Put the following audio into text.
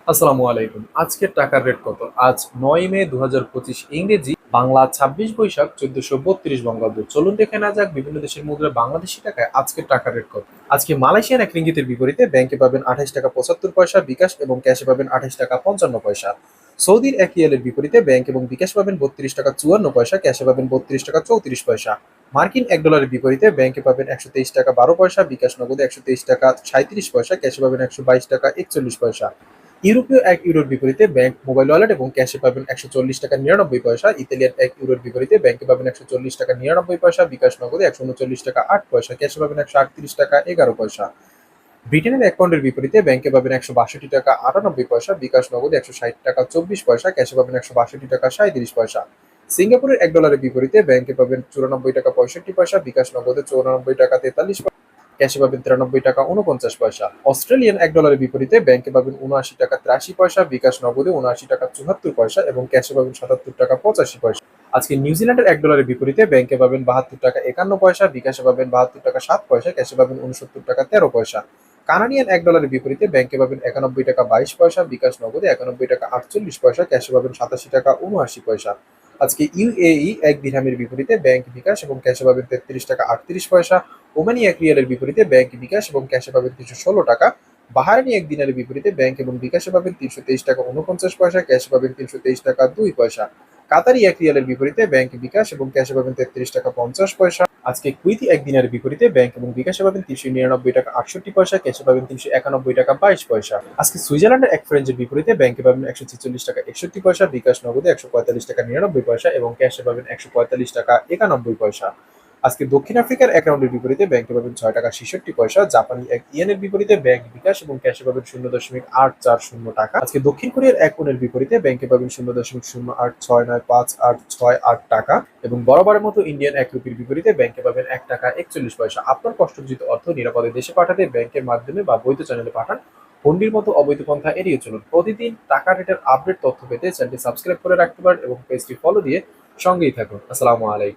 আসসালামু আলাইকুম। আজকের টাকার রেট কত? আজ ৯ মে ২০২৫ ইংরেজি, বাংলা ২৬ বৈশাখ ১৪৩২ বঙ্গাব্দ। চলুন দেখে নেওয়া যাক বিভিন্ন দেশের মুদ্রায় বাংলাদেশী টাকায় আজকের টাকার রেট কত। আজকে মালয়েশিয়ান এক রিঙ্গিতের বিপরীতে ব্যাংকে পাবেন ২৮ টাকা ৭৫ পয়সা, বিকাশ এবং ক্যাশে পাবেন ২৮ টাকা ৫৫ পয়সা। সৌদির এক রিয়ালের বিপরীতে ব্যাংক এবং বিকাশ পাবেন ৩২ টাকা ৫৪ পয়সা, ক্যাশে পাবেন ৩২ টাকা ৩৪ পয়সা। মার্কিন এক ডলারের বিপরীতে ব্যাংকে পাবেন ১২৩ টাকা ১২ পয়সা, বিকাশ নগদে ১২৩ টাকা ৩৭ পয়সা, ক্যাশে পাবেন ১২২ টাকা ৪১ পয়সা। ইউরোপীয় এক ইউরোর বিপরীতে ব্যাংক মোবাইল ওয়ালেট এবং ক্যাশে পাবেন ১৪০ টাকা ৯৯ পয়সা। ইতালিয়ান এক ইউরোর বিপরীতে ব্যাংকে পাবেন ১৪০ টাকা ৯৯ পয়সা, বিকাশ নগদে ১৩৯ টাকা ৮ পয়সা, ক্যাশে পাবেন ১৩৮ টাকা ১১ পয়সা। ব্রিটেনের এক পাউন্ডের বিপরীতে ব্যাংকে পাবেন ১৬২ টাকা ৯৮ পয়সা, বিকাশ নগদে ১৬০ টাকা ২৪ পয়সা, ক্যাশে পাবেন ১৬২ টাকা ৩৭ পয়সা। সিঙ্গাপুরের এক ডলারের বিপরীতে ব্যাংকে পাবেন ৯৪ টাকা ৬৫ পয়সা, বিকাশ নগদে ৯৪ টাকা ৪৩ পয়সা, ক্যাশে পাবেন ৯৩ টাকা ৪৯ পয়সা। অস্ট্রেলিয়ান এক ডলারের বিপরীতে ব্যাংকে পাবেন ৭৯ টাকা ৮৩ পয়সা, বিকাশ নগদে ৭৯ টাকা ৭৪ পয়সা এবং ক্যাশে পাবেন ৭৭ টাকা ৮৫ পয়সা। আজকে নিউজিল্যান্ডের এক ডলারের বিপরীতে ব্যাংকে পাবেন ৭২ টাকা ৫১ পয়সা, বিকাশে পাবেন ৭২ টাকা ৭ পয়সা, ক্যাশে পাবেন ৬৯ টাকা ১৩ পয়সা। কানাডিয়ান এক ডলারের বিপরীতে ব্যাংকে পাবেন ৯১ টাকা ২২ পয়সা, বিকাশ নগদে ৯১ টাকা ৪৮ পয়সা, ক্যাশে পাবেন ৮৭ টাকা ৭৯ পয়সা। আজকে ইউএই এক দিরহামের বিপরীতে ব্যাংক বিকাশ এবং ক্যাশে পাবেন ৩৩ টাকা ৩৮ পয়সা। ওমানি এক রিয়ালের বিপরীতে ব্যাংক বিকাশ এবং ক্যাশে পাবেন ৩১৬ টাকা। বাহারানি এক দিনারের বিপরীতে ব্যাংক এবং বিকাশে পাবেন ৩২৩ টাকা ৪৯ পয়সা, ক্যাশে পাবেন ৩২৩ টাকা ২ পয়সা। কাতারি এক রিয়ালের বিপরীতে ব্যাংক বিকাশ এবং ক্যাশে পাবেন ৩৩ টাকা ৫০ পয়সা। আজকে কুইতি এক দিনারের বিপরীতে ব্যাংক এবং বিকাশে পাবেন ৩৯৯ টাকা ৬৮ পয়সা, ক্যাশে পাবেন ৩৯১ টাকা ২২ পয়সা। আজকে সুইজারল্যান্ডের এক ফ্রেঞ্চের বিপরীতে ব্যাংকে পাবেন ১৪৬ টাকা ৬১ পয়সা, বিকাশ নগদে ১৪৫ টাকা ৯৯ পয়সা এবং ক্যাশে পাবেন ১৪৫ টাকা ৯১ পয়সা। আজকে দক্ষিণ আফ্রিকার এক রাউন্ডের বিপরীতে ব্যাংকে পাবেন ৬ টাকা ৬৬ পয়সা, জাপানি এক ইয়েনের বিপরীতে ব্যাংক বিকাশ এবং ক্যাশে পাবেন ০.৮৪০ টাকা। আজকে দক্ষিণ কোরিয়ার এক ওনের বিপরীতে ব্যাংকে পাবেন ০.০৮৬৯৫৮৬৮ টাকা এবং বরাবরের মতো ইন্ডিয়ান এক রুপির বিপরীতে ব্যাংকে পাবেন ১ টাকা ৪১ পয়সা। আপনার কষ্টার্জিত অর্থ নিরাপদে দেশে পাঠাতে ব্যাংকের মাধ্যমে বা বৈধ চ্যানেলে পাঠান। হুন্ডির মতো অবৈধ পন্থা এড়িয়ে চলুন। প্রতিদিন টাকা রেটের আপডেট তথ্য পেতে চ্যানেলটি সাবস্ক্রাইব করে রাখতে পারেন এবং পেজটি ফলো দিয়ে সঙ্গেই থাকুন। আসসালামু আলাইকুম।